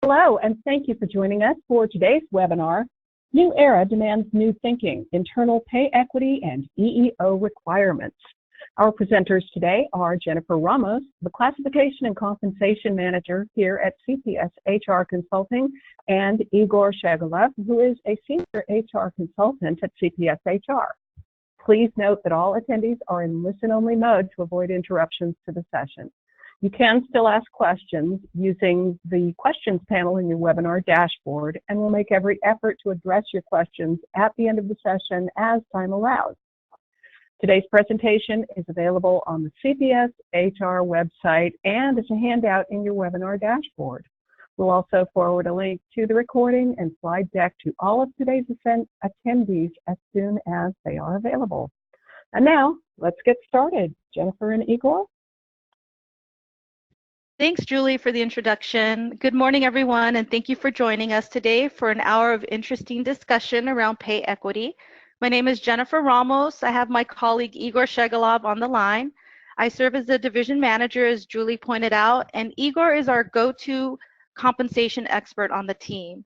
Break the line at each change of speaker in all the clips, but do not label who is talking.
Hello, and thank you for joining us for today's webinar, New Era Demands New Thinking, Internal Pay Equity and EEO Requirements. Our presenters today are Jennifer Ramos, the Classification and Compensation Manager here at CPS HR Consulting, and Igor Shagulov, who is a Senior HR Consultant at CPS HR. Please note that all attendees are in listen-only mode to avoid interruptions to the session. You can still ask questions using the questions panel in your webinar dashboard, and we'll make every effort to address your questions at the end of the session as time allows. Today's presentation is available on the CPS HR website and as a handout in your webinar dashboard. We'll also forward a link to the recording and slide deck to all of today's attendees as soon as they are available. And now, let's get started. Jennifer and Igor?
Thanks, Julie, for the introduction. Good morning, everyone, and thank you for joining us today for an hour of interesting discussion around pay equity. My name is Jennifer Ramos. I have my colleague Igor Shagulov on the line. I serve as the division manager, as Julie pointed out, and Igor is our go-to compensation expert on the team.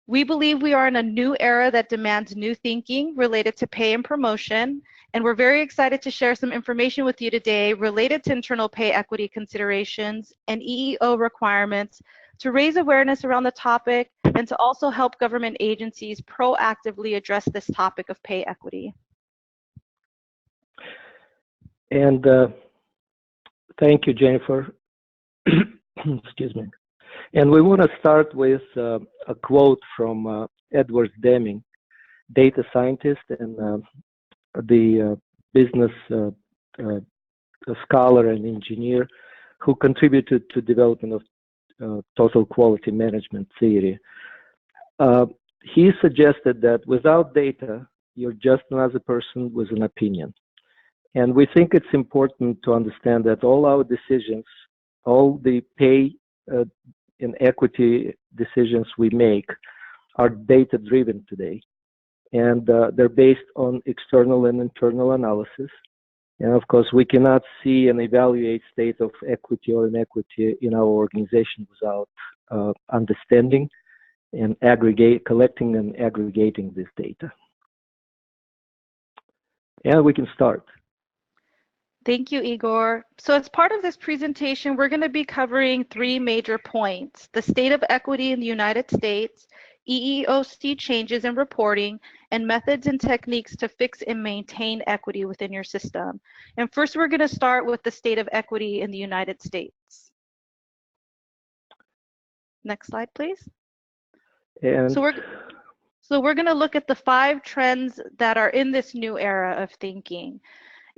We believe we are in a new era that demands new thinking related to pay and promotion, and we're very excited to share some information with you today related to internal pay equity considerations and EEO requirements to raise awareness around the topic and to also help government agencies proactively address this topic of pay equity.
And thank you, Jennifer. Excuse me. And we want to start with a quote from Edward Deming, data scientist and the business scholar and engineer who contributed to development of total quality management theory. He suggested that without data, you're just another person with an opinion. And we think it's important to understand that all our decisions, all the pay and equity decisions we make are data-driven today. And they're based on external and internal analysis. And of course, we cannot see and evaluate state of equity or inequity in our organization without understanding and collecting and aggregating this data. And we can start.
Thank you, Igor. So as part of this presentation, we're going to be covering three major points: the state of equity in the United States, EEOC changes in reporting, and methods and techniques to fix and maintain equity within your system. And first, we're going to start with the state of equity in the United States. Next slide, please.
And
so we're going to look at the 5 trends that are in this new era of thinking.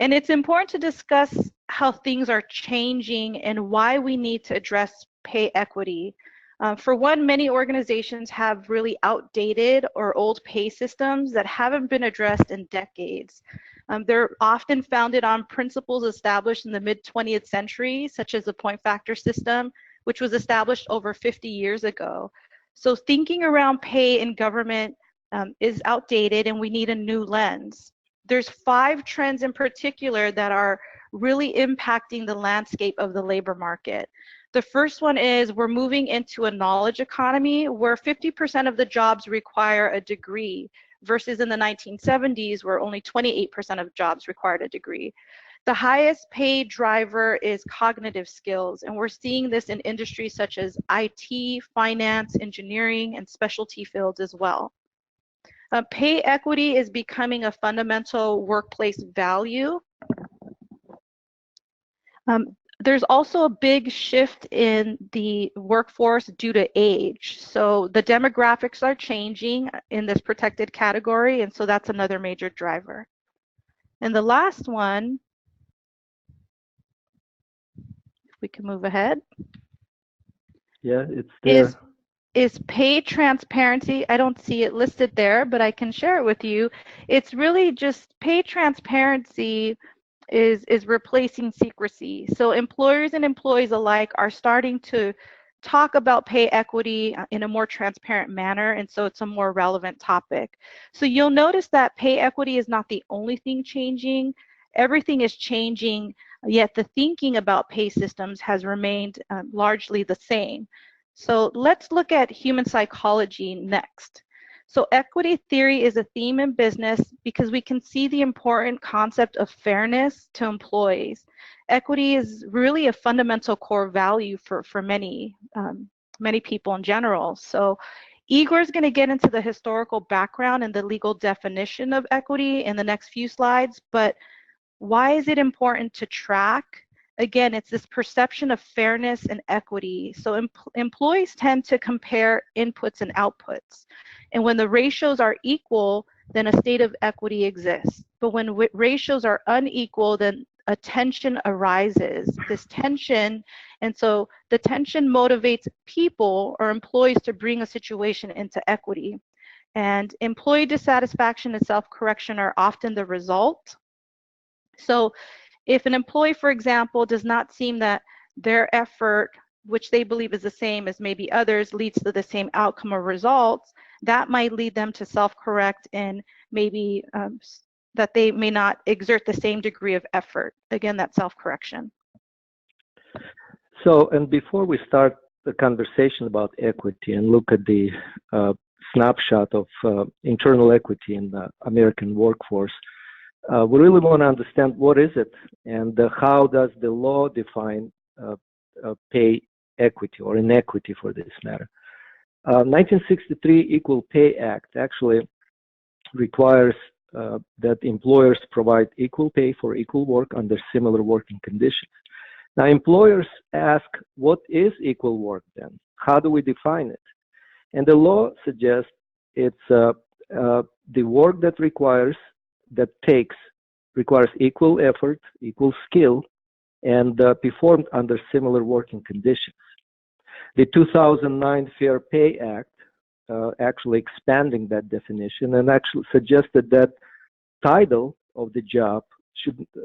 And it's important to discuss how things are changing and why we need to address pay equity. For one, many organizations have really outdated or old pay systems that haven't been addressed in decades. They're often founded on principles established in the mid-20th century, such as the point factor system, which was established over 50 years ago. So thinking around pay in government is outdated, and we need a new lens. There's 5 trends in particular that are really impacting the landscape of the labor market. The first one is we're moving into a knowledge economy where 50% of the jobs require a degree versus in the 1970s where only 28% of jobs required a degree. The highest paid driver is cognitive skills, and we're seeing this in industries such as IT, finance, engineering, and specialty fields as well. Pay equity is becoming a fundamental workplace value. There's also a big shift in the workforce due to age. So the demographics are changing in this protected category, and so that's another major driver. And the last one, if we can move ahead.
Yeah, it's there.
Is pay transparency. I don't see it listed there, but I can share it with you. It's really just pay transparency is replacing secrecy. So employers and employees alike are starting to talk about pay equity in a more transparent manner, and so it's a more relevant topic. So you'll notice that pay equity is not the only thing changing. Everything is changing, yet the thinking about pay systems has remained largely the same. So let's look at human psychology next. So equity theory is a theme in business because we can see the important concept of fairness to employees. Equity is really a fundamental core value for many people in general. So Igor is going to get into the historical background and the legal definition of equity in the next few slides, but why is it important to track? Again, it's this perception of fairness and equity. So employees tend to compare inputs and outputs. And when the ratios are equal, then a state of equity exists. But when ratios are unequal, then a tension arises, this tension. And so the tension motivates people or employees to bring a situation into equity. And employee dissatisfaction and self-correction are often the result. So if an employee, for example, does not seem that their effort, which they believe is the same as maybe others, leads to the same outcome or results, that might lead them to self-correct and maybe that they may not exert the same degree of effort. Again, that self-correction.
So, and before we start the conversation about equity and look at the snapshot of internal equity in the American workforce, we really want to understand what is it and how does the law define pay equity or inequity for this matter. 1963 Equal Pay Act actually requires that employers provide equal pay for equal work under similar working conditions. Now, employers ask, what is equal work then? How do we define it? And the law suggests it's the work that requires equal effort, equal skill, and performed under similar working conditions. The 2009 Fair Pay Act actually expanding that definition and actually suggested that title of the job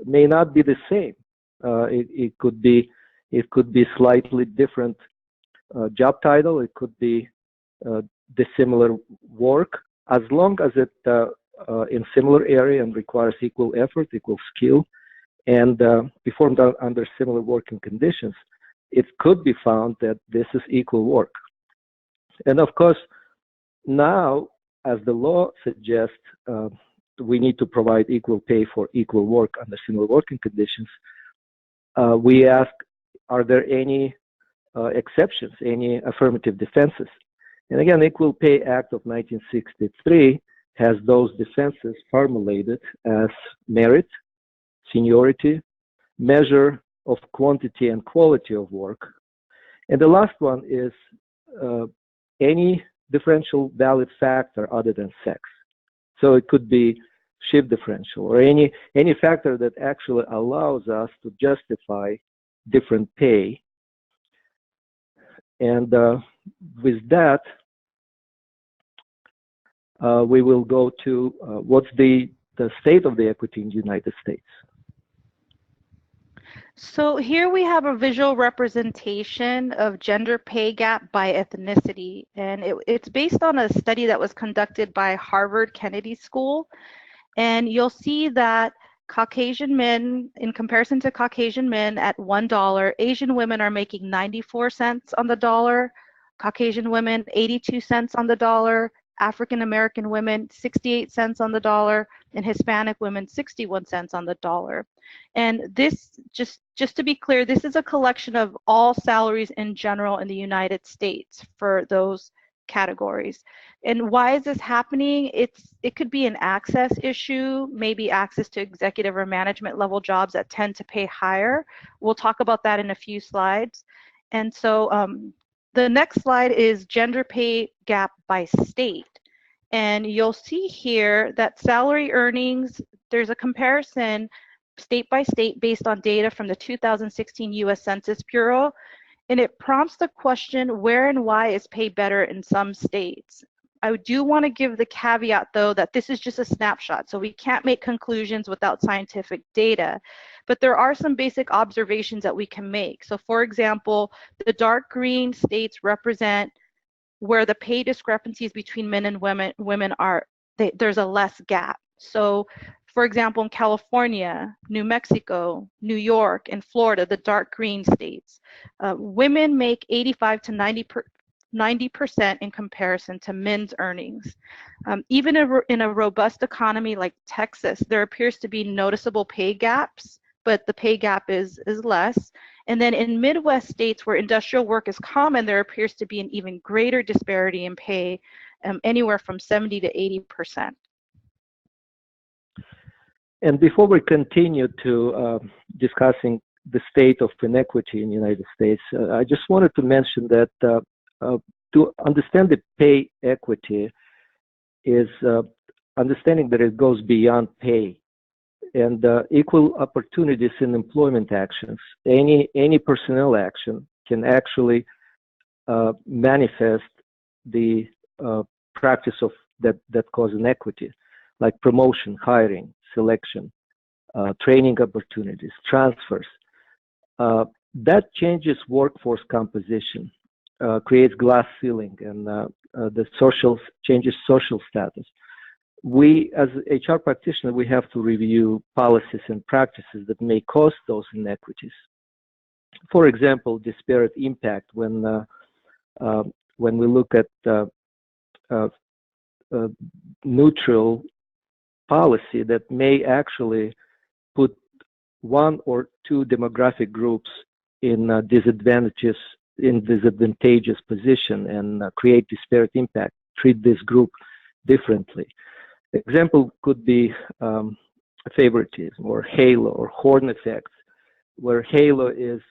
may not be the same. It could be slightly different job title. It could be dissimilar work, as long as it in similar area and requires equal effort, equal skill, and performed under similar working conditions. It could be found that this is equal work. And of course, now, as the law suggests, we need to provide equal pay for equal work under similar working conditions. We ask, are there any exceptions, any affirmative defenses? And again, Equal Pay Act of 1963 has those defenses formulated as merit, seniority, measure of quantity and quality of work. And the last one is any differential valid factor other than sex. So it could be shift differential or any factor that actually allows us to justify different pay. And with that, we will go to what's the state of the equity in the United States.
So here we have a visual representation of gender pay gap by ethnicity, and it's based on a study that was conducted by Harvard Kennedy School. And you'll see that Caucasian men, in comparison to Caucasian men at $1, Asian women are making 94 cents on the dollar, Caucasian women 82 cents on the dollar, African American women 68 cents on the dollar, and Hispanic women 61 cents on the dollar. And this, just to be clear, this is a collection of all salaries in general in the United States for those categories. And why is this happening? It could be an access issue, maybe access to executive or management level jobs that tend to pay higher. We'll talk about that in a few slides. And so the next slide is gender pay gap by state. And you'll see here that salary earnings, there's a comparison state by state based on data from the 2016 US Census Bureau. And it prompts the question, where and why is pay better in some states? I do want to give the caveat, though, that this is just a snapshot, so we can't make conclusions without scientific data. But there are some basic observations that we can make. So, for example, the dark green states represent where the pay discrepancies between men and women are, there's a less gap. So, for example, in California, New Mexico, New York, and Florida, the dark green states, women make 85 to 90% in comparison to men's earnings. Even in a robust economy like Texas, there appears to be noticeable pay gaps, but the pay gap is less. And then in Midwest states where industrial work is common, there appears to be an even greater disparity in pay, anywhere from 70 to 80%.
And before we continue to discussing the state of inequity in the United States, I just wanted to mention that to understand the pay equity is understanding that it goes beyond pay. And equal opportunities in employment actions, any personnel action can actually manifest the practice of that cause inequity, like promotion, hiring, selection, training opportunities, transfers. That changes workforce composition, creates glass ceiling, and changes social status. We, as HR practitioners, we have to review policies and practices that may cause those inequities. For example, disparate impact when we look at neutral policy that may actually put one or two demographic groups in disadvantageous position and create disparate impact, treat this group differently. Example could be favoritism or halo or horn effects, where halo is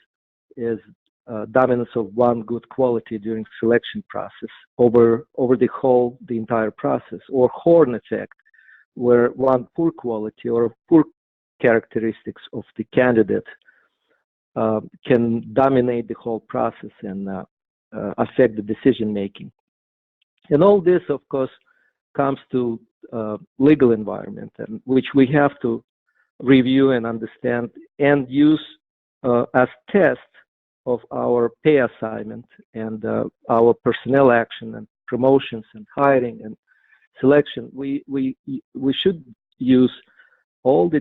dominance of one good quality during selection process over the entire process, or horn effect, where one poor quality or poor characteristics of the candidate can dominate the whole process and affect the decision making. And all this, of course, comes to legal environment, which we have to review and understand and use as test of our pay assignment and our personnel action and promotions and hiring and selection. We should use all the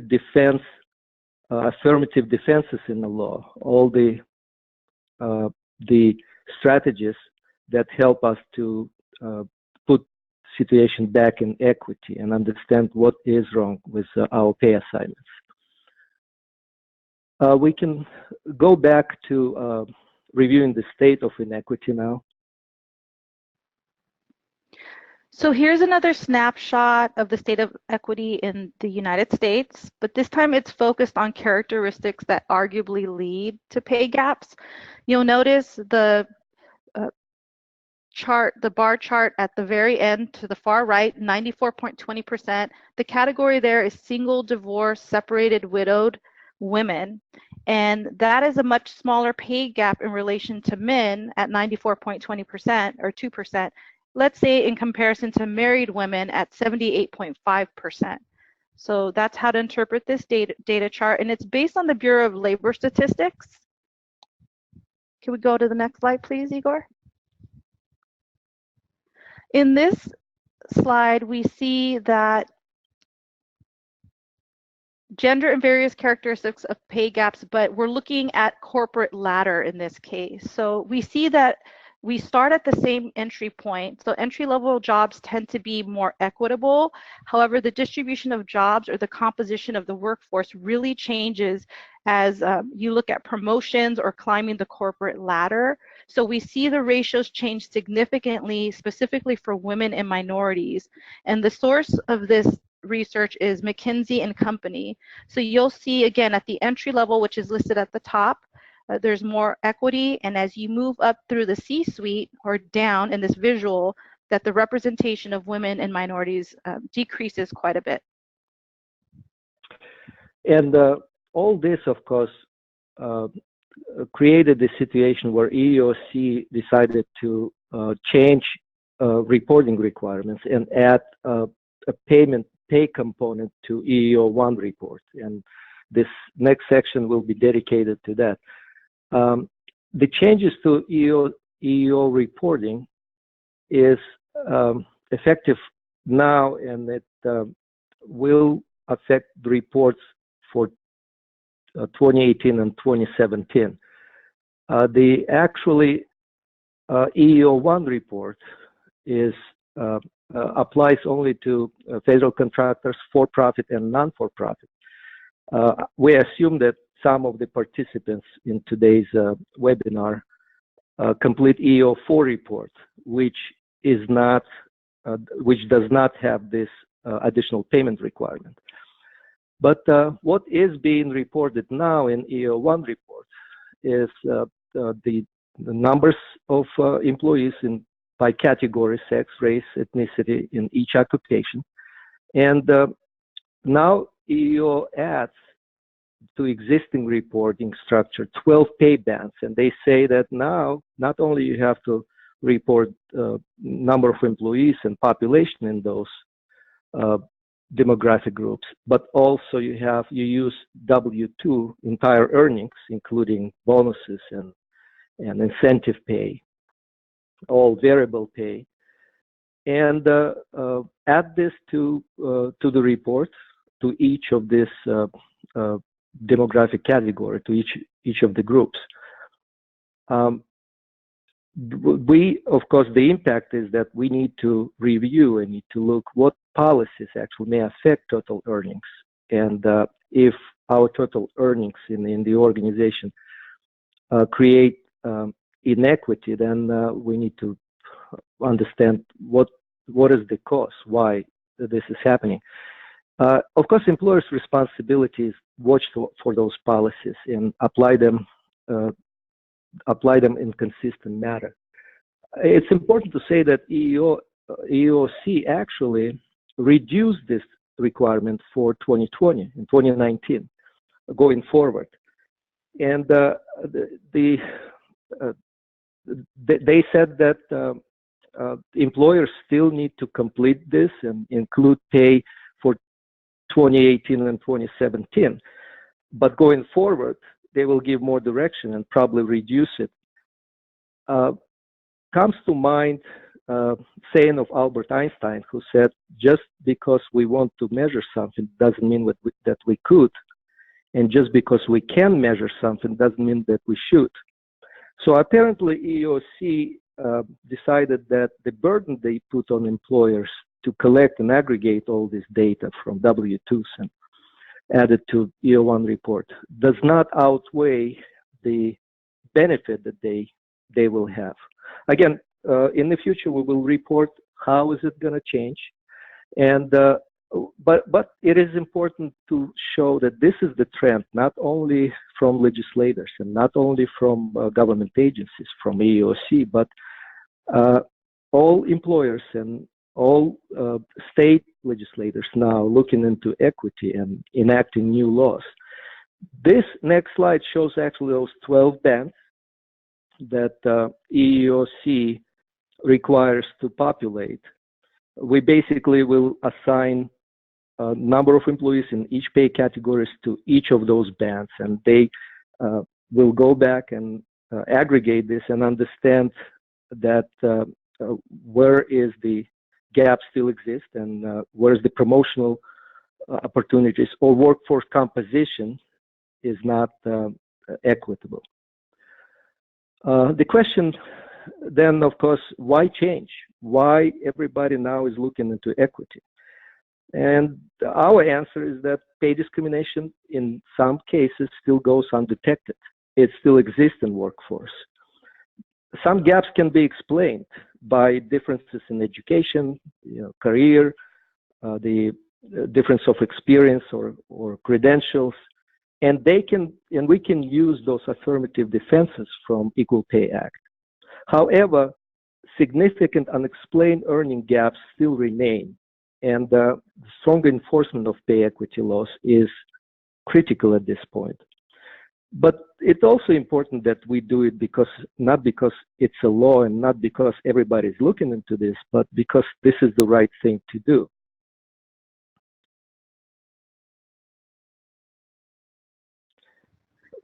affirmative defenses in the law, all the strategies that help us to put situation back in equity and understand what is wrong with our pay assignments. We can go back to reviewing the state of inequity now.
So here's another snapshot of the state of equity in the United States, but this time it's focused on characteristics that arguably lead to pay gaps. You'll notice the bar chart at the very end to the far right, 94.20%. The category there is single, divorced, separated, widowed women. And that is a much smaller pay gap in relation to men at 94.20% or 2%. Let's say in comparison to married women at 78.5%. So that's how to interpret this data chart. And it's based on the Bureau of Labor Statistics. Can we go to the next slide, please, Igor? In this slide, we see that gender and various characteristics of pay gaps, but we're looking at corporate ladder in this case. So we see that we start at the same entry point. So entry-level jobs tend to be more equitable. However, the distribution of jobs or the composition of the workforce really changes as you look at promotions or climbing the corporate ladder. So we see the ratios change significantly, specifically for women and minorities. And the source of this research is McKinsey and Company. So you'll see again at the entry level, which is listed at the top, there's more equity, and as you move up through the C-suite or down in this visual, that the representation of women and minorities decreases quite a bit.
And all this, of course, created the situation where EEOC decided to change reporting requirements and add a pay component to EEO-1 report. And this next section will be dedicated to that. The changes to EEO reporting is effective now, and it will affect the reports for 2018 and 2017. EEO-1 report is applies only to federal contractors, for-profit and non-for-profit. We assume that some of the participants in today's webinar complete EEO-4 report, which is not, which does not have this additional payment requirement. But what is being reported now in EEO-1 report is the numbers of employees by category, sex, race, ethnicity in each occupation. And now EEO adds to existing reporting structure 12 pay bands, and they say that now not only you have to report number of employees and population in those demographic groups, but also you use W-2 entire earnings, including bonuses and incentive pay, all variable pay, and add this to the report, to each of this demographic category, to each of the groups. Of course, the impact is that we need to review and need to look what policies actually may affect total earnings, and if our total earnings in the organization create inequity, then we need to understand what is the cause, why this is happening. Of course, employers' responsibility is watch for those policies and apply them in consistent manner. It's important to say that EEOC actually reduced this requirement for 2020 and 2019 going forward, and they said that employers still need to complete this and include pay for 2018 and 2017, but going forward they will give more direction and probably reduce it. Comes to mind saying of Albert Einstein, who said, just because we want to measure something doesn't mean that we could, and just because we can measure something doesn't mean that we should. So apparently EEOC decided that the burden they put on employers to collect and aggregate all this data from W-2s and add it to EEO-1 report does not outweigh the benefit that they will have. Again, in the future we will report how is it going to change, and but it is important to show that this is the trend, not only from legislators and not only from government agencies, from EEOC, but all employers and all state legislators now looking into equity and enacting new laws. This next slide shows actually those 12 bands that EEOC requires to populate. We basically will assign a number of employees in each pay categories to each of those bands, and they will go back and aggregate this and understand that where is the gap still exist and where is the promotional opportunities or workforce composition is not equitable. The question then, of course, why change? Why everybody now is looking into equity? And our answer is that pay discrimination in some cases still goes undetected. It still exists in workforce. Some gaps can be explained by differences in education, career, the difference of experience or credentials, and we can use those affirmative defenses from Equal Pay Act. However, significant unexplained earning gaps still remain, and strong enforcement of pay equity laws is critical at this point. But it's also important that we do it not because it's a law and not because everybody's looking into this, but because this is the right thing to do.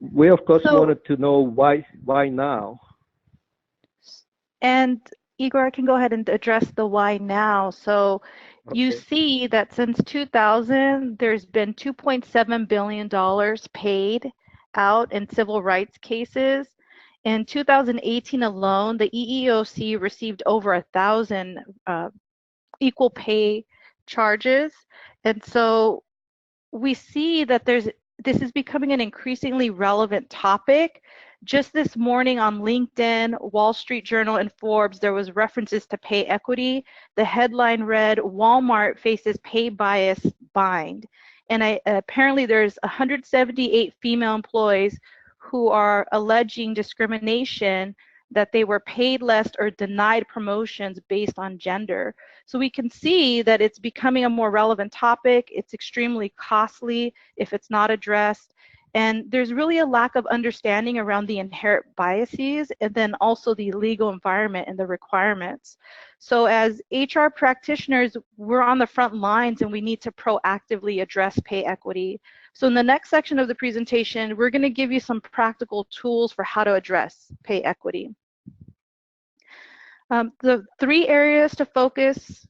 We, of course, wanted to know why now.
And Igor, I can go ahead and address the why now. So you see that since 2000, there's been $2.7 billion paid out in civil rights cases. In 2018 alone, the EEOC received over 1,000 equal pay charges. And so we see that this is becoming an increasingly relevant topic. Just this morning on LinkedIn, Wall Street Journal, and Forbes, there was references to pay equity. The headline read, Walmart faces pay bias bind. And apparently there's 178 female employees who are alleging discrimination, that they were paid less or denied promotions based on gender. So we can see that it's becoming a more relevant topic. It's extremely costly if it's not addressed. And there's really a lack of understanding around the inherent biases and then also the legal environment and the requirements. So as HR practitioners, we're on the front lines and we need to proactively address pay equity. So in the next section of the presentation, we're going to give you some practical tools for how to address pay equity. The 3 areas to focus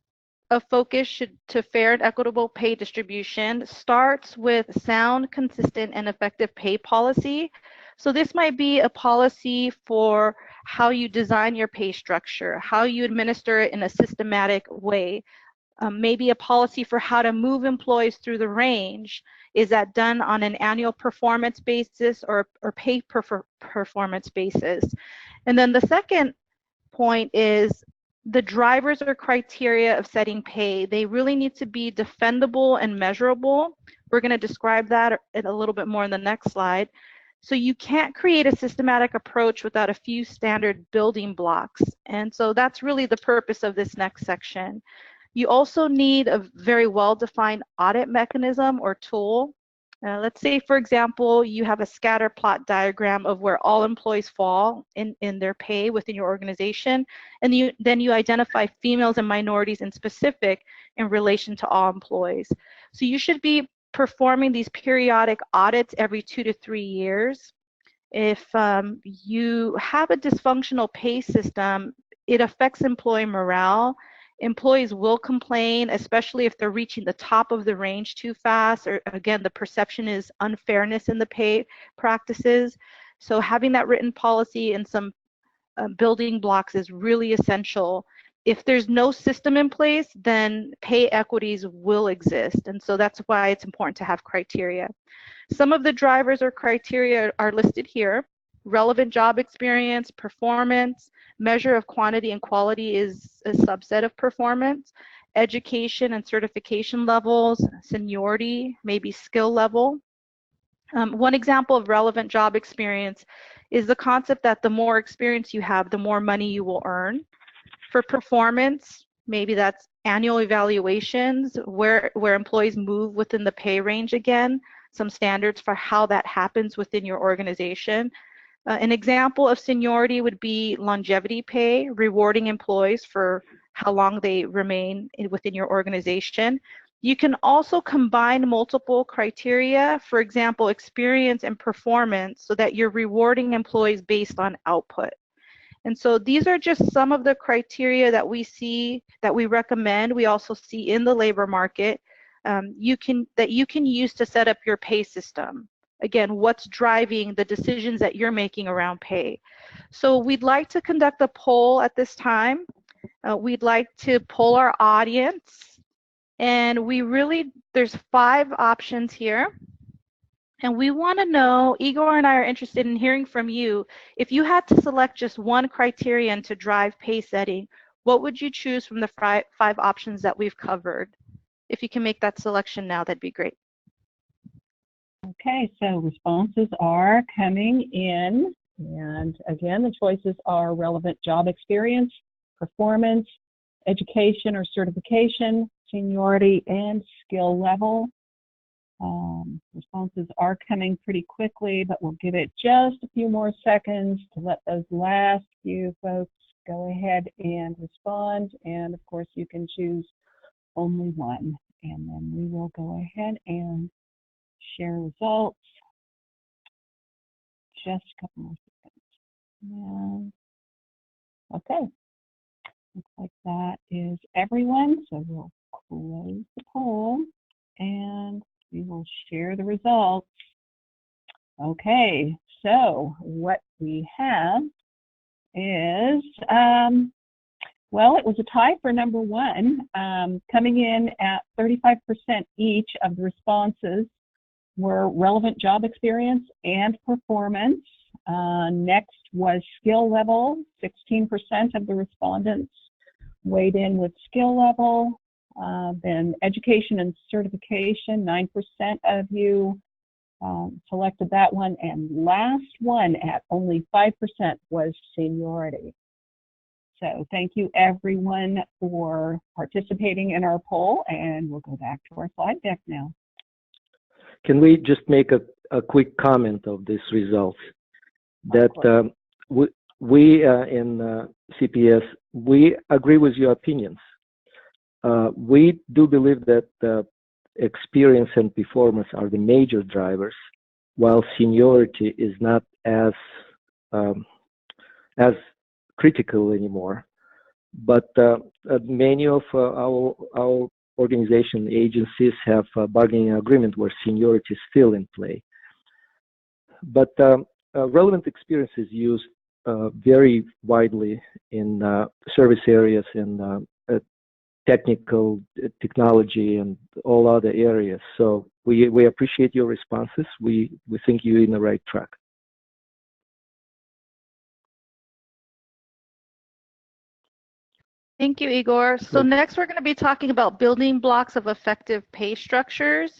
to fair and equitable pay distribution starts with sound, consistent, and effective pay policy. So this might be a policy for how you design your pay structure, how you administer it in a systematic way. Maybe a policy for how to move employees through the range. Is that done on an annual performance basis or pay performance basis? And then the second point is the drivers or criteria of setting pay. They really need to be defendable and measurable. We're going to describe that a little bit more in the next slide. So you can't create a systematic approach without a few standard building blocks. And so that's really the purpose of this next section. You also need a very well-defined audit mechanism or tool. Let's say, for example, you have a scatter plot diagram of where all employees fall in their pay within your organization, and then you identify females and minorities in specific in relation to all employees. So you should be performing these periodic audits every 2 to 3 years. If you have a dysfunctional pay system, it affects employee morale. Employees will complain, especially if they're reaching the top of the range too fast, or again, the perception is unfairness in the pay practices. So having that written policy and some building blocks is really essential. If there's no system in place, then pay equities will exist. And so that's why it's important to have criteria. Some of the drivers or criteria are listed here. Relevant job experience, performance, measure of quantity and quality is a subset of performance, education and certification levels, seniority, maybe skill level. One example of relevant job experience is the concept that the more experience you have, the more money you will earn. For performance, maybe that's annual evaluations where employees move within the pay range again, some standards for how that happens within your organization. An example of seniority would be longevity pay, rewarding employees for how long they remain within your organization. You can also combine multiple criteria, for example, experience and performance, so that you're rewarding employees based on output. And so these are just some of the criteria that we see, that we recommend. We also see in the labor market that you can use to set up your pay system. Again, what's driving the decisions that you're making around pay. So we'd like to conduct a poll at this time. We'd like to poll our audience. And there's 5 options here. And we want to know, Igor and I are interested in hearing from you. If you had to select just one criterion to drive pay setting, what would you choose from the 5 options that we've covered? If you can make that selection now, that'd be great.
Okay, so responses are coming in. And again, the choices are relevant job experience, performance, education or certification, seniority, and skill level. Responses are coming pretty quickly, but we'll give it just a few more seconds to let those last few folks go ahead and respond. And of course, you can choose only one. And then we will go ahead and share results. Just a couple more seconds. And, okay. Looks like that is everyone. So we'll close the poll and we will share the results. Okay, So what we have is, well, it was a tie for number one, coming in at 35% each of the responses were relevant job experience and performance. Next was skill level. 16% of the respondents weighed in with skill level. Then education and certification, 9% of you selected that one. And last one at only 5% was seniority. So thank you everyone for participating in our poll, and we'll go back to our slide deck now.
Can we just make a quick comment of these results? That we in CPS, we agree with your opinions. We do believe that experience and performance are the major drivers, while seniority is not as critical anymore. But many of our organization agencies have a bargaining agreement where seniority is still in play. But relevant experience is used very widely in service areas and technical technology and all other areas. So we appreciate your responses. We think you're in the right track.
Thank you, Igor. So next we're going to be talking about building blocks of effective pay structures,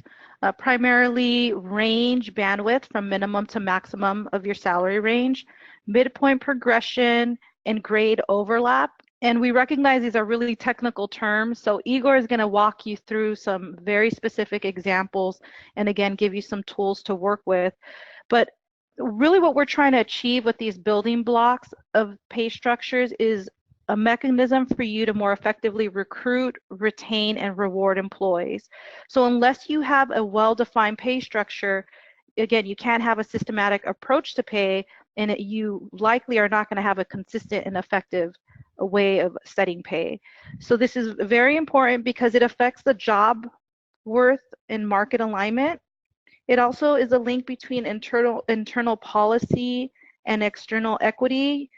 primarily range bandwidth from minimum to maximum of your salary range, midpoint progression, and grade overlap. And we recognize these are really technical terms, so Igor is going to walk you through some very specific examples and again give you some tools to work with. But really what we're trying to achieve with these building blocks of pay structures is a mechanism for you to more effectively recruit, retain, and reward employees. So unless you have a well-defined pay structure, again, you can't have a systematic approach to pay, and you likely are not going to have a consistent and effective way of setting pay. So this is very important because it affects the job worth and market alignment. It also is a link between internal policy and external equity.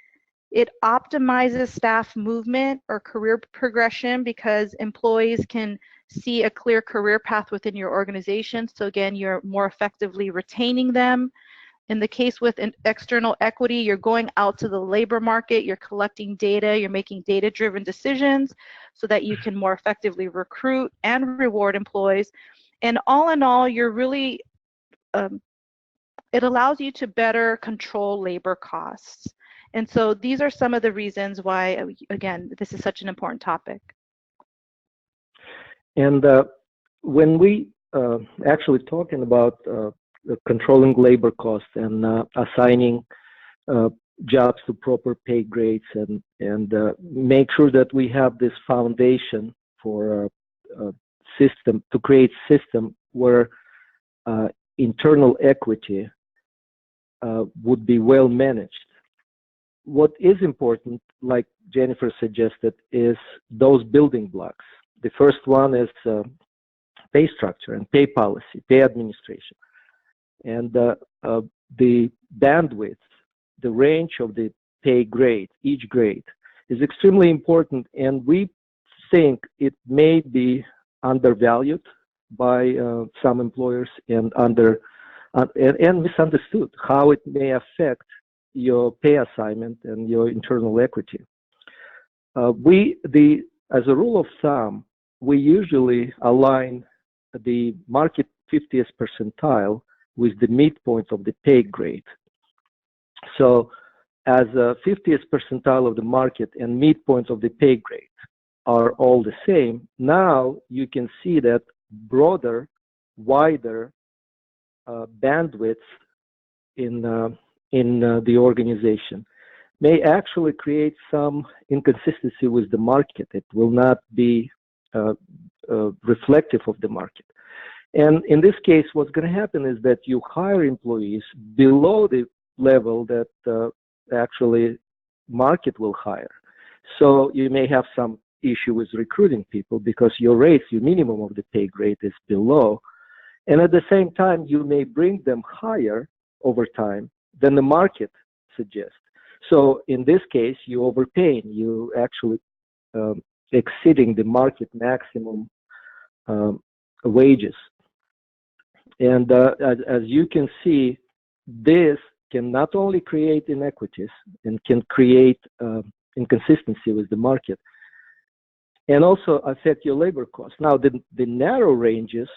It optimizes staff movement or career progression because employees can see a clear career path within your organization. So again, you're more effectively retaining them. In the case with external equity, you're going out to the labor market, you're collecting data, you're making data-driven decisions so that you can more effectively recruit and reward employees. And all in all, you're really, it allows you to better control labor costs. And so these are some of the reasons why, again, this is such an important topic.
And when we actually talking about controlling labor costs and assigning jobs to proper pay grades and make sure that we have this foundation for a system, to create a system where internal equity would be well managed. What is important, like Jennifer suggested, is those building blocks. The first one is pay structure and pay policy, pay administration. And the bandwidth, the range of the pay grade, each grade, is extremely important. And we think it may be undervalued by some employers and misunderstood how it may affect your pay assignment and your internal equity. As a rule of thumb, we usually align the market 50th percentile with the midpoint of the pay grade. So as a 50th percentile of the market and midpoint of the pay grade are all the same, now you can see that broader, wider bandwidth in the organization may actually create some inconsistency with the market. It will not be reflective of the market. And in this case, what's going to happen is that you hire employees below the level that actually market will hire. So you may have some issue with recruiting people because your rates, your minimum of the pay grade is below. And at the same time, you may bring them higher over time than the market suggests. So in this case, you overpaying, you actually exceeding the market maximum wages. And as you can see, this can not only create inequities and can create inconsistency with the market, and also affect your labor costs. Now, the narrow ranges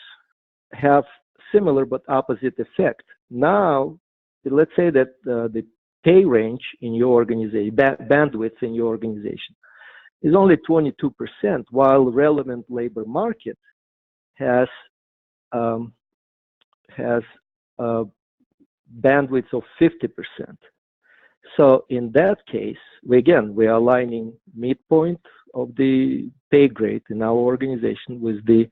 have similar but opposite effect. Now, let's say that the pay range in your organization, bandwidth in your organization, is only 22%, while relevant labor market has bandwidth of 50%. So in that case, we are aligning midpoint of the pay grade in our organization with the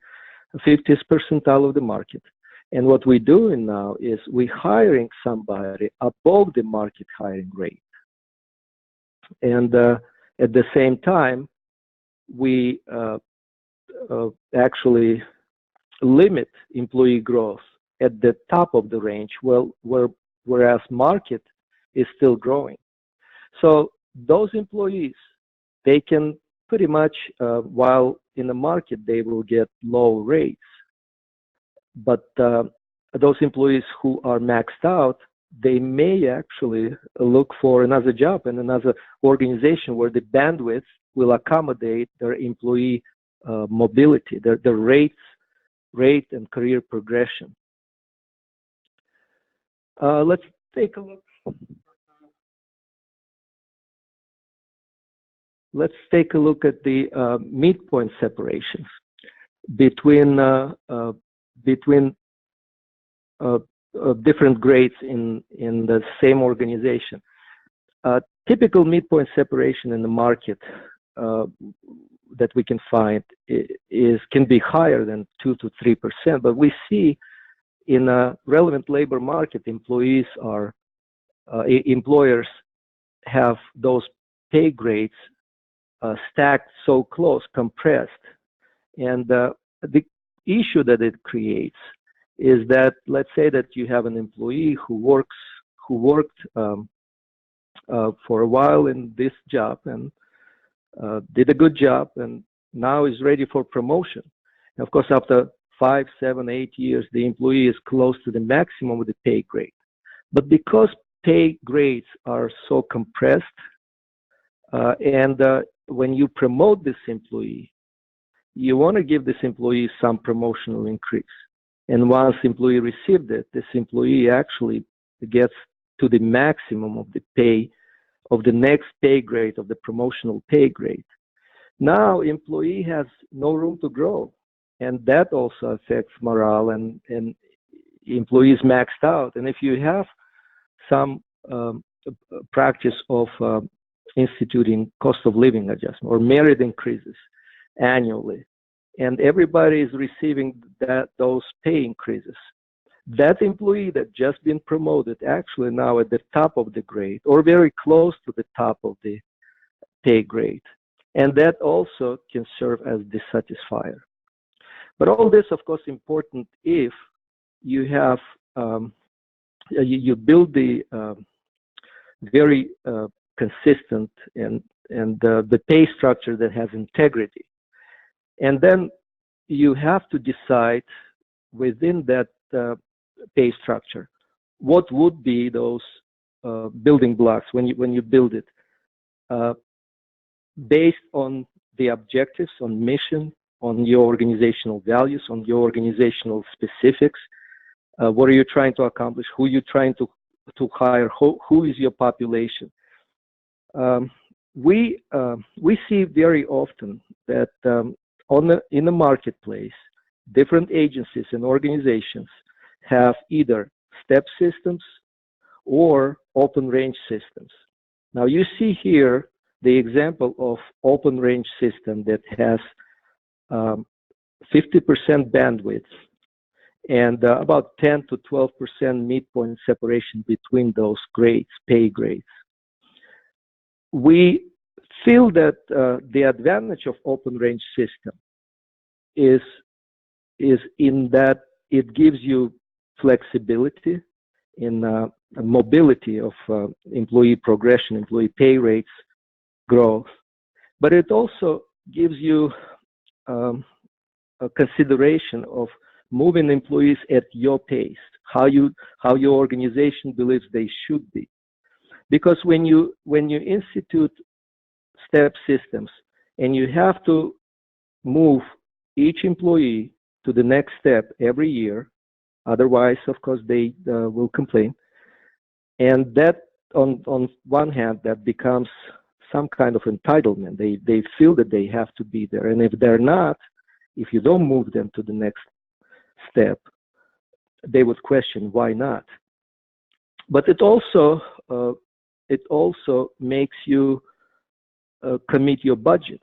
50th percentile of the market. And what we're doing now is we're hiring somebody above the market hiring rate. And at the same time, we actually limit employee growth at the top of the range, whereas market is still growing. So those employees, they can pretty much, while in the market, they will get low rates. But those employees who are maxed out, they may actually look for another job in another organization where the bandwidth will accommodate their employee mobility, their rate and career progression. Let's take a look. Let's take a look at the midpoint separations between different grades in the same organization. Typical midpoint separation in the market that we can find can be higher than 2 to 3%, but we see in a relevant labor market, employers have those pay grades stacked so close, compressed, and the issue that it creates is that, let's say that you have an employee who worked for a while in this job and did a good job, and now is ready for promotion. And of course, after 5, 7, 8 years, the employee is close to the maximum of the pay grade. But because pay grades are so compressed, and when you promote this employee, you want to give this employee some promotional increase. And once employee received it, this employee actually gets to the maximum of the pay of the next pay grade, of the promotional pay grade. Now employee has no room to grow, and that also affects morale, and employees maxed out. And if you have some practice of instituting cost of living adjustment or merit increases annually, and everybody is receiving those pay increases, that employee that just been promoted actually now at the top of the grade or very close to the top of the pay grade, and that also can serve as dissatisfier. But all this, of course, important if you have you build the very consistent and the pay structure that has integrity. And then you have to decide within that pay structure what would be those building blocks when you build it, based on the objectives, on mission, on your organizational values, on your organizational specifics. What are you trying to accomplish? Who are you trying to hire? Who is your population? We see very often that in the marketplace, different agencies and organizations have either step systems or open range systems. Now you see here the example of open range system that has 50% bandwidth and about 10 to 12% midpoint separation between those grades, pay grades. We feel that the advantage of open range system is in that it gives you flexibility mobility of employee progression, employee pay rates, growth. But it also gives you a consideration of moving employees at your pace, how your organization believes they should be. Because when you institute step systems and you have to move each employee to the next step every year, otherwise, of course, they will complain. And that, on one hand, that becomes some kind of entitlement. They feel that they have to be there. And if they're not, if you don't move them to the next step, they would question why not. But it also makes you commit your budget.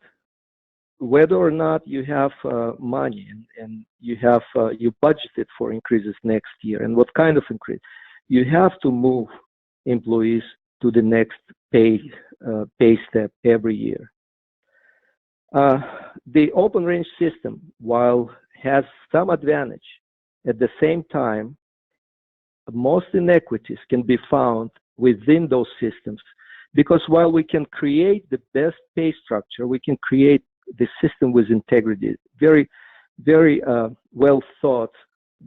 Whether or not you have money and you budgeted for increases next year, and what kind of increase, you have to move employees to the next pay step every year. The open range system, while has some advantage, at the same time, most inequities can be found within those systems, because while we can create the best pay structure, we can create the system with integrity, very, very well thought,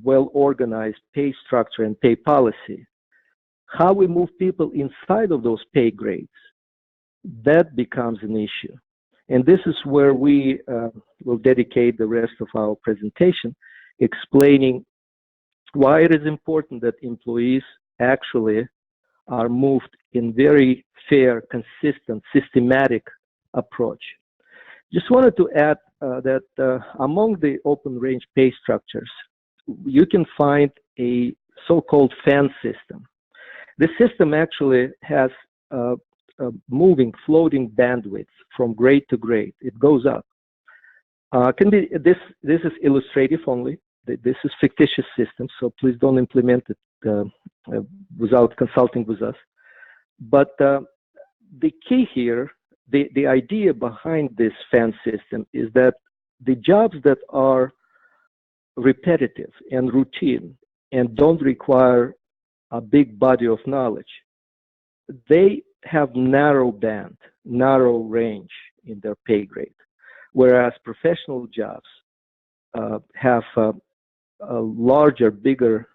well organized pay structure and pay policy. How we move people inside of those pay grades, that becomes an issue. And this is where we will dedicate the rest of our presentation, explaining why it is important that employees actually are moved in very fair, consistent, systematic approach. Just wanted to add that among the open range pay structures, you can find a so-called fan system. The system actually has moving, floating bandwidth from grade to grade. It goes up. Can be this is illustrative only. This is fictitious system, so please don't implement it without consulting with us. But the key here, the idea behind this fan system is that the jobs that are repetitive and routine and don't require a big body of knowledge, they have narrow band, narrow range in their pay grade, whereas professional jobs have a larger, bigger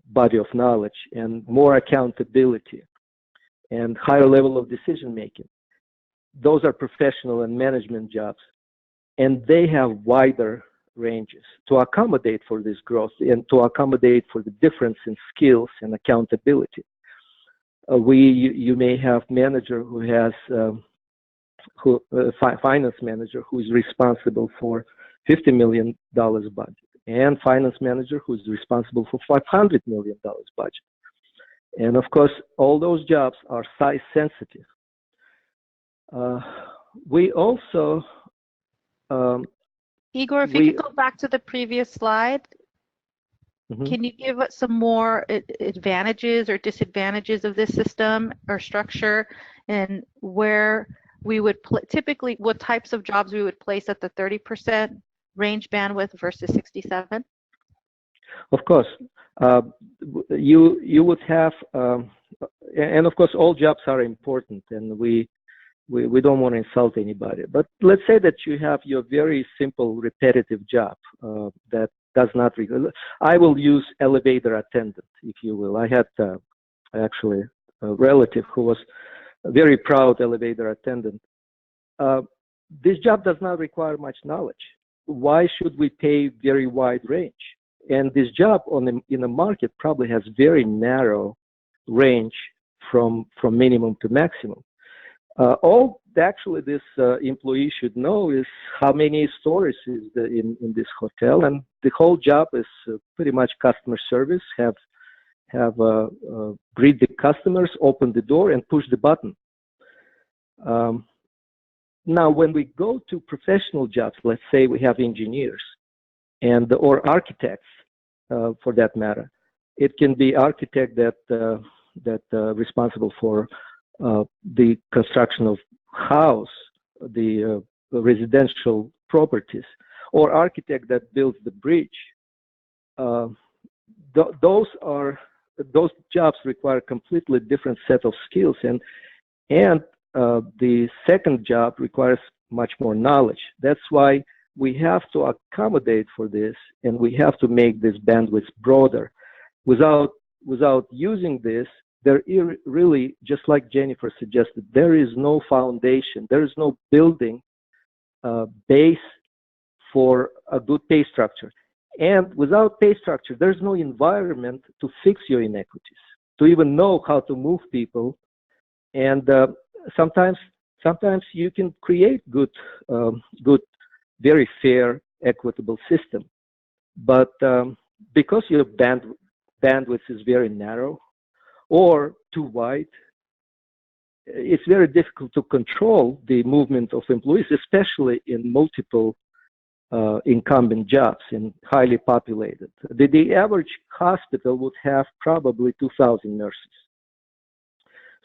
body of knowledge and more accountability and higher level of decision making. Those are professional and management jobs, and they have wider ranges to accommodate for this growth and to accommodate for the difference in skills and accountability. You may have manager who has finance manager who is responsible for $50 million budget, and finance manager who is responsible for $500 million budget. And of course, all those jobs are size sensitive. We also
Igor, if you could go back to the previous slide. Can you give us some more advantages or disadvantages of this system or structure, and where we would typically, what types of jobs we would place at the 30% range bandwidth versus 67?
Of course, you would have, and of course all jobs are important, and we don't want to insult anybody. But let's say that you have your very simple repetitive job that does not. I will use elevator attendant, if you will. I had actually a relative who was a very proud elevator attendant. This job does not require much knowledge. Why should we pay very wide range? And this job in the market probably has very narrow range from minimum to maximum. All actually this employee should know is how many stories is in this hotel, and the whole job is pretty much customer service. Greet the customers, open the door, and push the button. Now, when we go to professional jobs, let's say we have engineers or architects, for that matter. It can be architect that responsible for the construction of house, the residential properties, or architect that builds the bridge. Those are those jobs require a completely different set of skills, and the second job requires much more knowledge. That's why we have to accommodate for this, and we have to make this bandwidth broader. Without using this, there is really, just like Jennifer suggested, there is no foundation, there is no building base for a good pay structure. And without pay structure, there's no environment to fix your inequities, to even know how to move people. And sometimes you can create good, very fair, equitable system. But because your bandwidth is very narrow or too wide, it's very difficult to control the movement of employees, especially in multiple incumbent jobs in highly populated. The average hospital would have probably 2,000 nurses.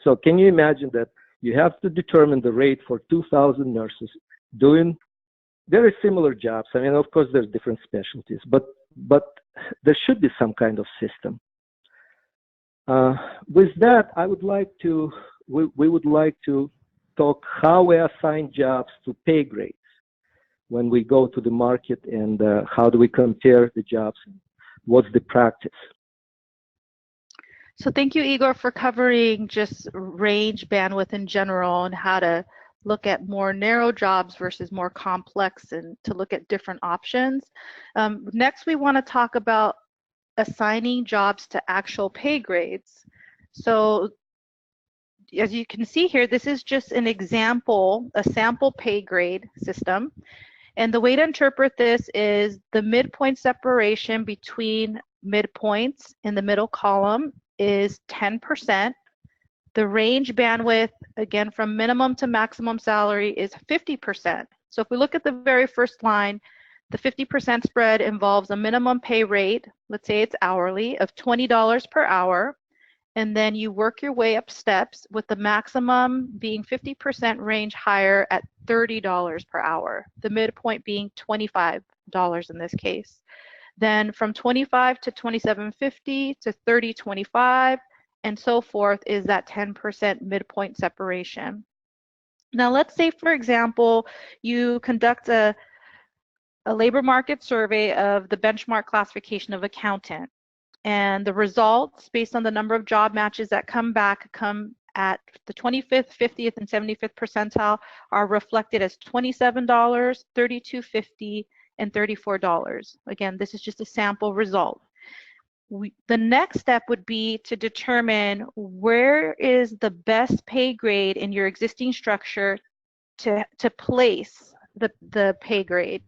So can you imagine that you have to determine the rate for 2,000 nurses doing very similar jobs? I mean, of course, there's different specialties, but there should be some kind of system. With that, we would like to talk how we assign jobs to pay grades when we go to the market, and how do we compare the jobs, and what's the practice.
So thank you, Igor, for covering just range bandwidth in general and how to look at more narrow jobs versus more complex, and to look at different options. Next, we want to talk about assigning jobs to actual pay grades. So as you can see here, this is just an example, a sample pay grade system. And the way to interpret this is the midpoint separation between midpoints in the middle column is 10%. The range bandwidth, again, from minimum to maximum salary is 50%. So if we look at the very first line, the 50% spread involves a minimum pay rate, let's say it's hourly, of $20 per hour. And then you work your way up steps, with the maximum being 50% range higher at $30 per hour, the midpoint being $25 in this case. Then from 25 to 27.50 to 30.25 and so forth is that 10% midpoint separation. Now let's say, for example, you conduct a labor market survey of the benchmark classification of accountant. And the results, based on the number of job matches that come back, come at the 25th, 50th, and 75th percentile, are reflected as $27, $32.50, and $34. Again, this is just a sample result. The next step would be to determine where is the best pay grade in your existing structure to place the pay grade.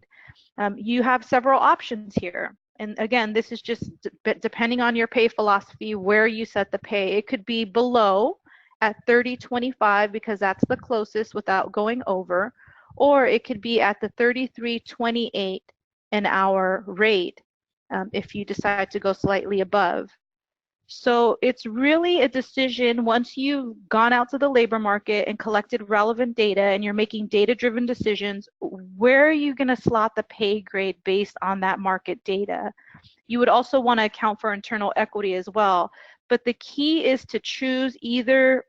You have several options here. And again, this is just depending on your pay philosophy, where you set the pay. It could be below at 30.25 because that's the closest without going over, or it could be at the 33.28 an hour rate if you decide to go slightly above. So it's really a decision once you've gone out to the labor market and collected relevant data and you're making data-driven decisions, where are you going to slot the pay grade based on that market data? You would also want to account for internal equity as well. But the key is to choose either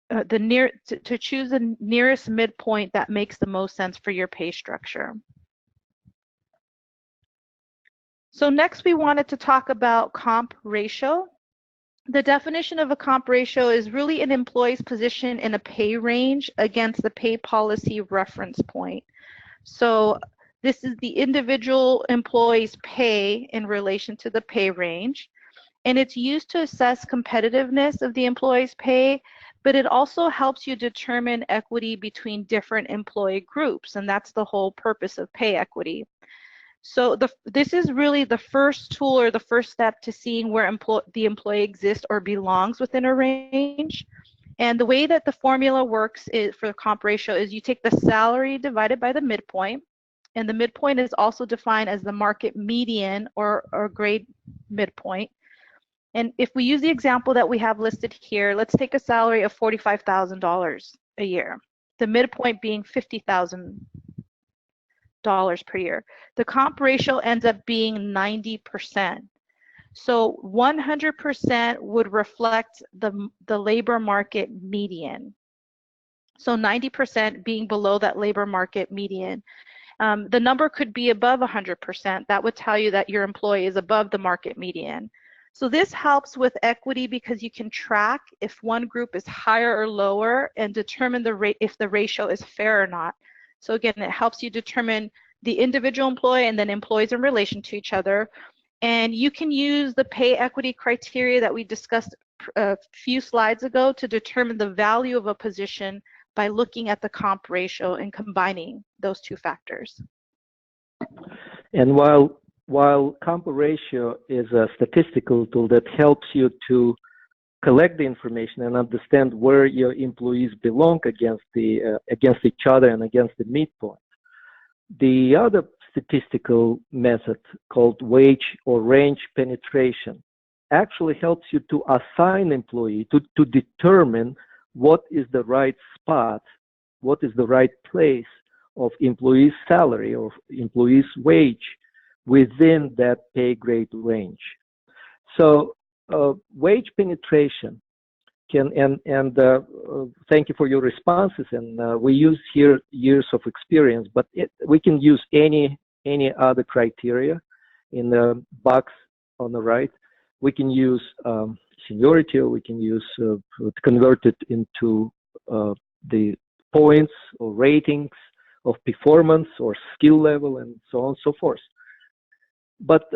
to choose the nearest midpoint that makes the most sense for your pay structure. So next we wanted to talk about comp ratio. The definition of a comp ratio is really an employee's position in a pay range against the pay policy reference point. So this is the individual employee's pay in relation to the pay range, and it's used to assess competitiveness of the employee's pay, but it also helps you determine equity between different employee groups, and that's the whole purpose of pay equity. So this is really the first tool or the first step to seeing where the employee exists or belongs within a range. And the way that the formula works for the comp ratio is you take the salary divided by the midpoint, and the midpoint is also defined as the market median or grade midpoint. And if we use the example that we have listed here, let's take a salary of $45,000 a year, the midpoint being $50,000 per year. The comp ratio ends up being 90%. So 100% would reflect the labor market median. So 90% being below that labor market median. The number could be above 100%. That would tell you that your employee is above the market median. So this helps with equity because you can track if one group is higher or lower and determine the rate if the ratio is fair or not. So again, it helps you determine the individual employee and then employees in relation to each other. And you can use the pay equity criteria that we discussed a few slides ago to determine the value of a position by looking at the comp ratio and combining those two factors.
And while comp ratio is a statistical tool that helps you to collect the information and understand where your employees belong against each other and against the midpoint, the other statistical method called wage or range penetration actually helps you to assign employee to determine what is the right spot, what is the right place of employee's salary or employee's wage within that pay grade range. So wage penetration can, thank you for your responses, and we use here years of experience, but we can use any other criteria in the box on the right. We can use seniority, or we can use convert it into the points or ratings of performance or skill level and so on and so forth. But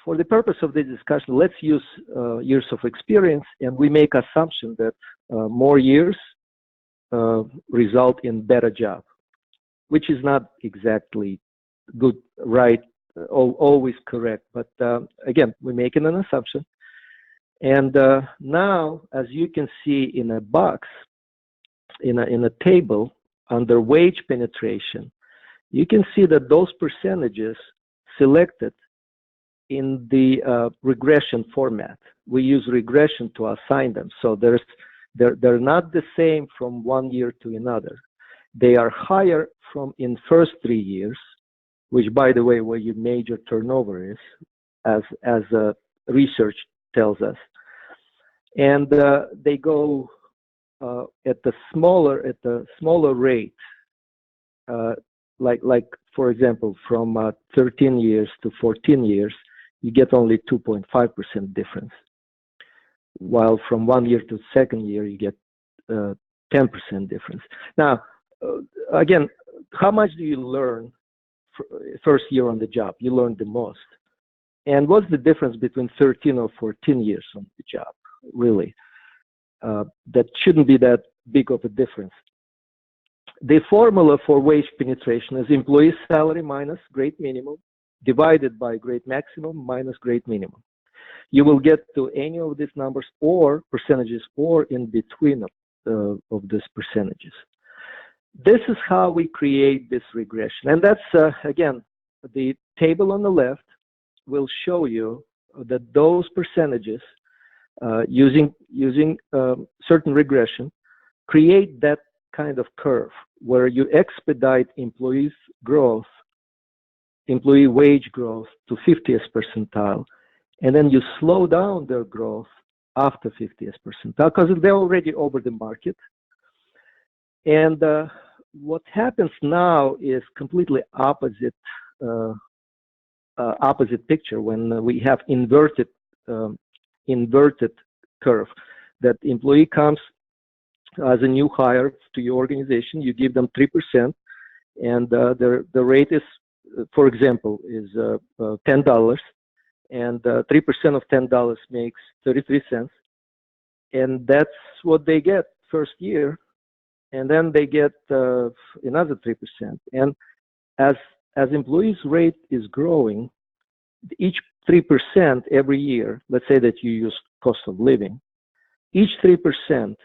for the purpose of this discussion, let's use years of experience, and we make assumption that more years result in better job, which is not exactly good, right, always correct. But again, we're making an assumption. And now, as you can see in a box, in a table under wage penetration, you can see that those percentages selected in the regression format. We use regression to assign them. So they're not the same from one year to another. They are higher from in first 3 years, which, by the way, where your major turnover is, as research tells us. And they go at the smaller rate, like for example, from 13 years to 14 years, you get only 2.5% difference, while from 1 year to second year, you get 10% difference. Now, again, how much do you learn first year on the job? You learn the most. And what's the difference between 13 or 14 years on the job, really? That shouldn't be that big of a difference. The formula for wage penetration is employee salary minus grade minimum divided by grade maximum minus grade minimum. You will get to any of these numbers or percentages or in between of these percentages. This is how we create this regression. And that's, again, the table on the left will show you that those percentages using certain regression create that kind of curve where you expedite employees' growth, employee wage growth to 50th percentile, and then you slow down their growth after 50th percentile because they're already over the market. And what happens now is completely opposite picture when we have inverted curve. That employee comes as a new hire to your organization, you give them 3%, and the rate is, for example, is $10, and 3% of $10 makes 33 cents, and that's what they get first year, and then they get another 3%. And as employees' rate is growing, each 3% every year, let's say that you use cost of living, each 3%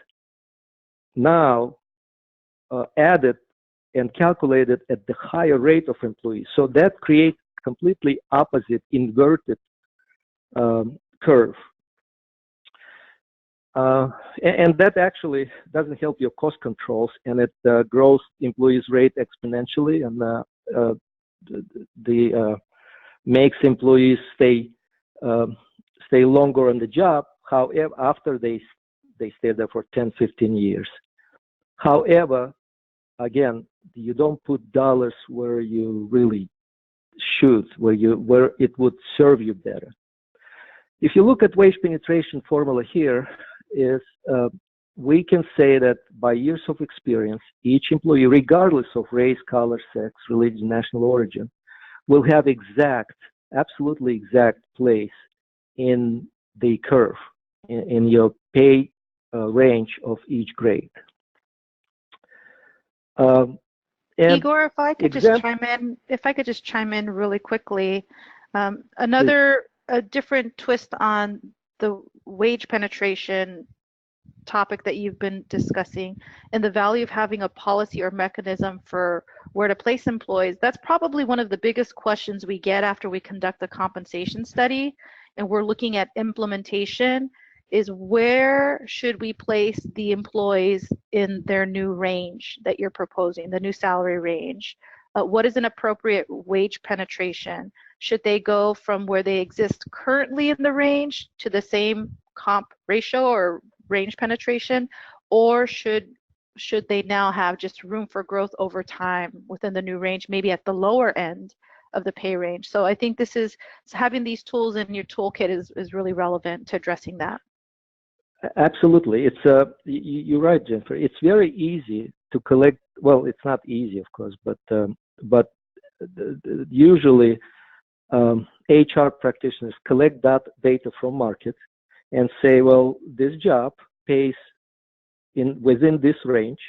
now added and calculated at the higher rate of employees. So that creates completely opposite inverted curve. And that actually doesn't help your cost controls, and it grows employees' rate exponentially, and makes employees stay longer on the job. However, after they stay there for 10, 15 years. However, again, you don't put dollars where you really should, where it would serve you better. If you look at wage penetration formula here, we can say that by years of experience, each employee, regardless of race, color, sex, religion, national origin, will have absolutely exact place in the curve, in your pay range of each grade.
Igor, if I could just chime in really quickly. A different twist on the wage penetration topic that you've been discussing and the value of having a policy or mechanism for where to place employees. That's probably one of the biggest questions we get after we conduct a compensation study and we're looking at implementation, is where should we place the employees in their new range that you're proposing, the new salary range? What is an appropriate wage penetration? Should they go from where they exist currently in the range to the same comp ratio or range penetration, or should they now have just room for growth over time within the new range, maybe at the lower end of the pay range? So I think having these tools in your toolkit is really relevant to addressing that.
Absolutely. You're right, Jennifer. It's very easy to collect. Well, it's not easy, of course, but usually HR practitioners collect that data from market and say, well, this job pays within this range,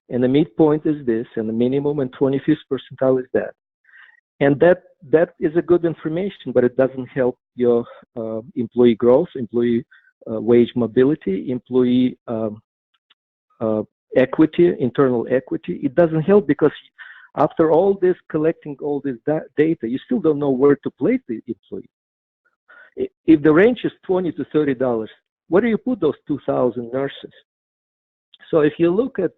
and the midpoint is this, and the minimum and 25th percentile is that. And that is a good information, but it doesn't help your employee growth, employee wage mobility, employee equity, internal equity. It doesn't help because after all this, collecting all this data, you still don't know where to place the employee. If the range is $20 to $30, where do you put those 2,000 nurses? So if you look at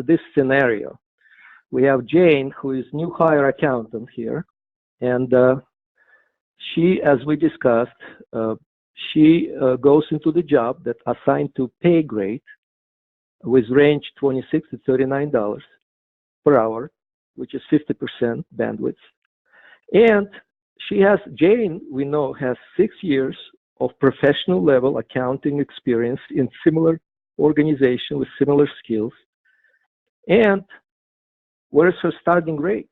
this scenario, we have Jane, who is new hire accountant here, and she, as we discussed, she goes into the job that assigned to pay grade with range $26 to $39 per hour, which is 50% bandwidth. And Jane, we know, has 6 years of professional level accounting experience in similar organization with similar skills. And what is her starting rate?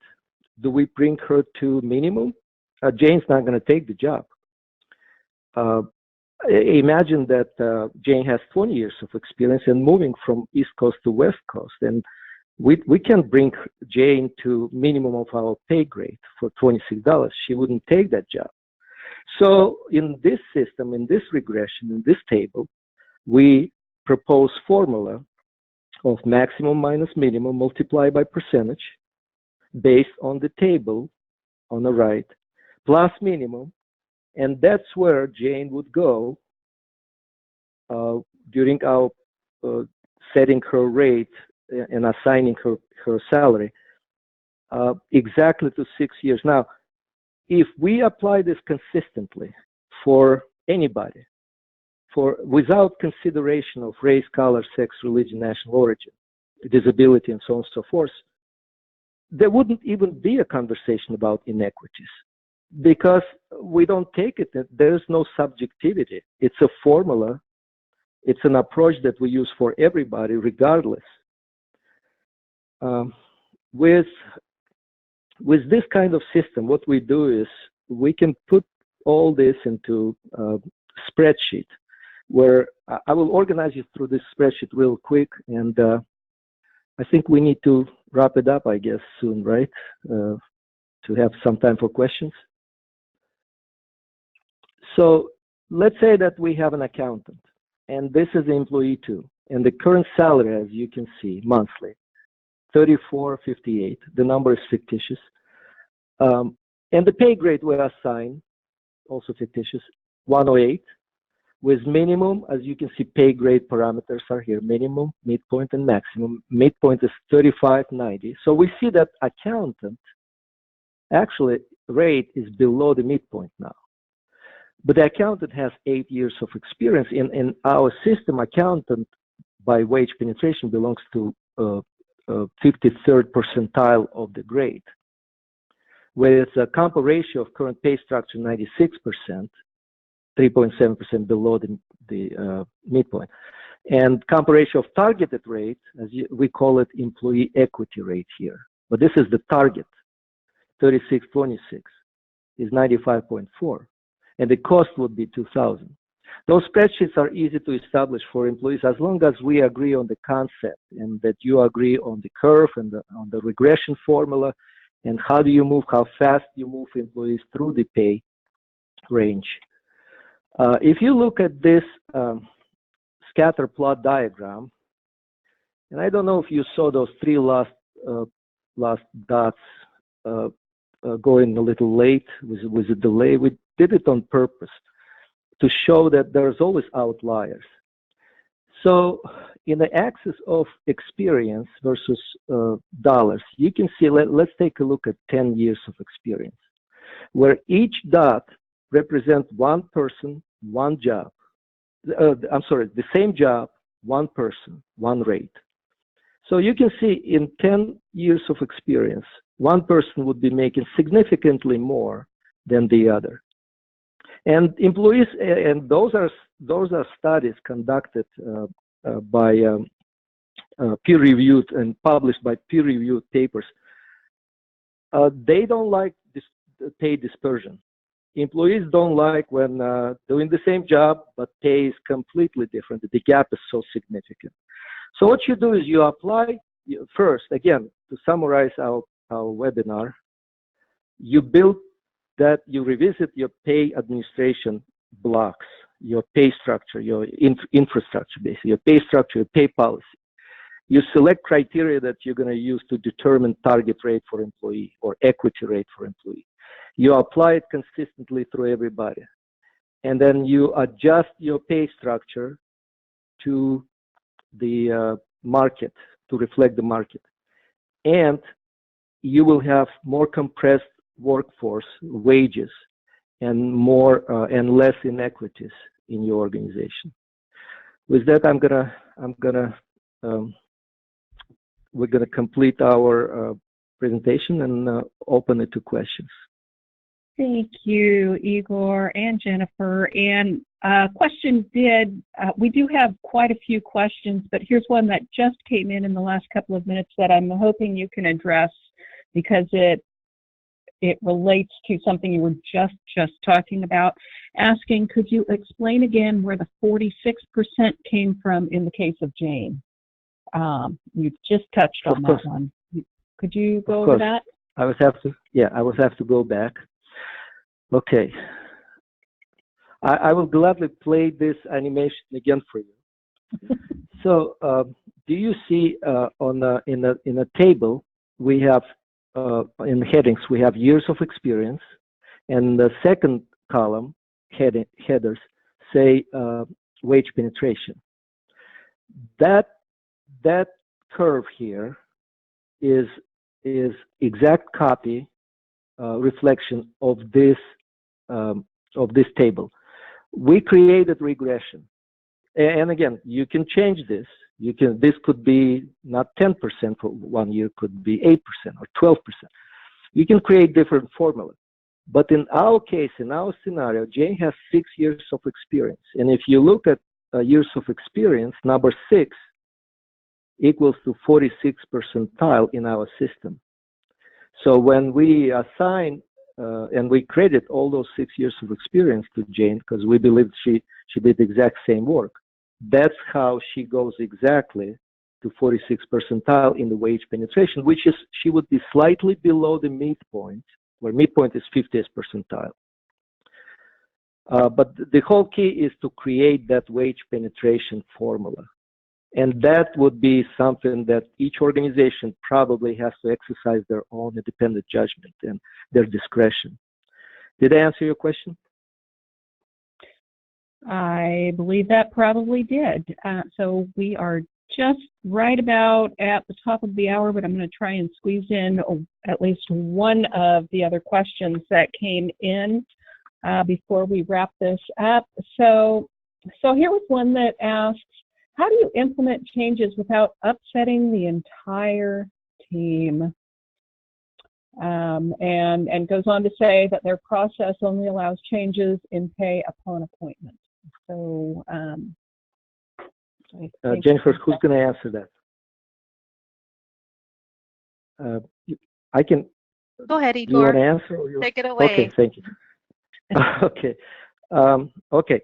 Do we bring her to minimum? Jane's not going to take the job. Imagine that Jane has 20 years of experience and moving from East Coast to West Coast. And we can bring Jane to minimum of our pay grade for $26. She wouldn't take that job. So in this system, in this regression, in this table, we propose formula of maximum minus minimum multiplied by percentage based on the table on the right, plus minimum, and that's where Jane would go during our setting her rate and assigning her salary exactly to 6 years. Now, if we apply this consistently for anybody, without consideration of race, color, sex, religion, national origin, disability, and so on and so forth, there wouldn't even be a conversation about inequities because we don't take it. There's no subjectivity. It's a formula. It's an approach that we use for everybody, regardless. With this kind of system, what we do is we can put all this into a spreadsheet where I will organize you through this spreadsheet real quick, and I think we need to wrap it up, I guess, soon, right? To have some time for questions. So let's say that we have an accountant, and this is the employee too, and the current salary, as you can see, monthly, $34.58. The number is fictitious. And the pay grade we assign, also fictitious, 108, with minimum, as you can see, pay grade parameters are here, minimum, midpoint, and maximum. Midpoint is $35.90. So we see that accountant actually rate is below the midpoint now. But the accountant has 8 years of experience. In our system, accountant by wage penetration belongs to 53rd percentile of the grade, with a comp ratio of current pay structure 96%, 3.7% below the midpoint. And comp ratio of targeted rate, we call it employee equity rate here. But this is the target, 3626, is 95.4. And the cost would be 2,000. Those spreadsheets are easy to establish for employees as long as we agree on the concept and that you agree on the curve and on the regression formula and how do you move, how fast you move employees through the pay range. If you look at this scatter plot diagram, and I don't know if you saw those three last dots going a little late with a delay. We did it on purpose to show that there's always outliers. So in the axis of experience versus dollars, you can see, let's take a look at 10 years of experience, where each dot represents one person, one job. I'm sorry, the same job, one person, one rate. So you can see in 10 years of experience, one person would be making significantly more than the other. And employees, and those are studies conducted by peer-reviewed and published by peer-reviewed papers. They don't like this pay dispersion. Employees don't like when doing the same job, but pay is completely different. The gap is so significant. So what you do is you apply, first, again, to summarize our webinar, you build that, you revisit your pay administration blocks, your pay structure, your infrastructure, basically, your pay structure, your pay policy. You select criteria that you're going to use to determine target rate for employee or equity rate for employee. You apply it consistently through everybody. And then you adjust your pay structure to the market, to reflect the market. And you will have more compressed workforce wages and more and less inequities in your organization. With that, we're gonna complete our presentation and open it to questions.
Thank you, Igor and Jennifer. And we do have quite a few questions, but here's one that just came in the last couple of minutes that I'm hoping you can address because it relates to something you were just talking about. Asking, could you explain again where the 46% came from in the case of Jane? You just touched on that one. Could you go over that?
I will have to go back. Okay. I will gladly play this animation again for you. So, do you see in a table we have in headings we have years of experience, and the second column headers say wage penetration. That curve here is exact copy reflection of this table. We created regression, and again, you can change this. This could be not 10% for 1 year, could be 8% or 12%. You can create different formulas. But in our case, in our scenario, Jane has 6 years of experience. And if you look at years of experience, number 6 equals to 46th percentile in our system. So when we assign and we credit all those 6 years of experience to Jane, because we believe she did the exact same work, that's how she goes exactly to 46th percentile in the wage penetration, which is she would be slightly below the midpoint, where midpoint is 50th percentile. But the whole key is to create that wage penetration formula. And that would be something that each organization probably has to exercise their own independent judgment and their discretion. Did I answer your question?
I believe that probably did. So we are just right about at the top of the hour, but I'm going to try and squeeze in at least one of the other questions that came in. before we wrap this up. So here was one that asks, how do you implement changes without upsetting the entire team? And goes on to say that their process only allows changes in pay upon appointment. So,
Jennifer, who's going to answer that? I can.
Go ahead,
Do you want to
Igor.
answer? Or you...
Take it away.
Okay, thank you. Okay. Okay.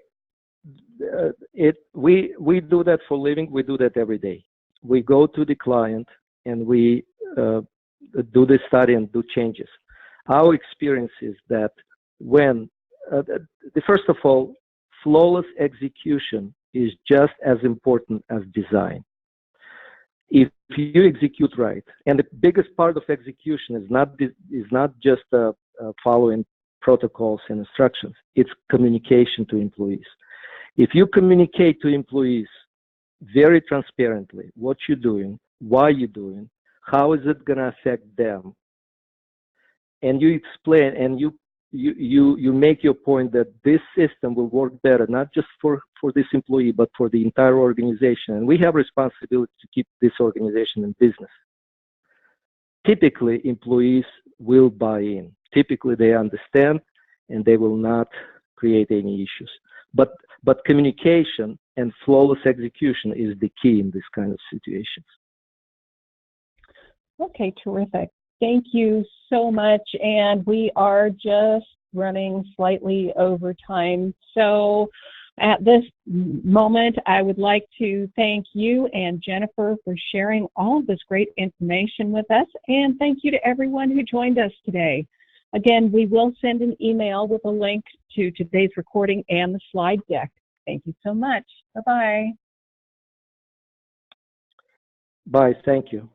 We do that for a living. We do that every day. We go to the client and we do the study and do changes. Our experience is that when, first of all, flawless execution is just as important as design. If you execute right, and the biggest part of execution is not just following protocols and instructions, it's communication to employees. If you communicate to employees very transparently what you're doing, why you're doing, how is it going to affect them, and you explain and you make your point that this system will work better, not just for this employee, but for the entire organization. And we have responsibility to keep this organization in business. Typically, employees will buy in. Typically, they understand and they will not create any issues. But communication and flawless execution is the key in this kind of situations.
Okay, terrific. Thank you so much. And we are just running slightly over time. So at this moment, I would like to thank you and Jennifer for sharing all of this great information with us. And thank you to everyone who joined us today. Again, we will send an email with a link to today's recording and the slide deck. Thank you so much. Bye-bye.
Bye. Thank you.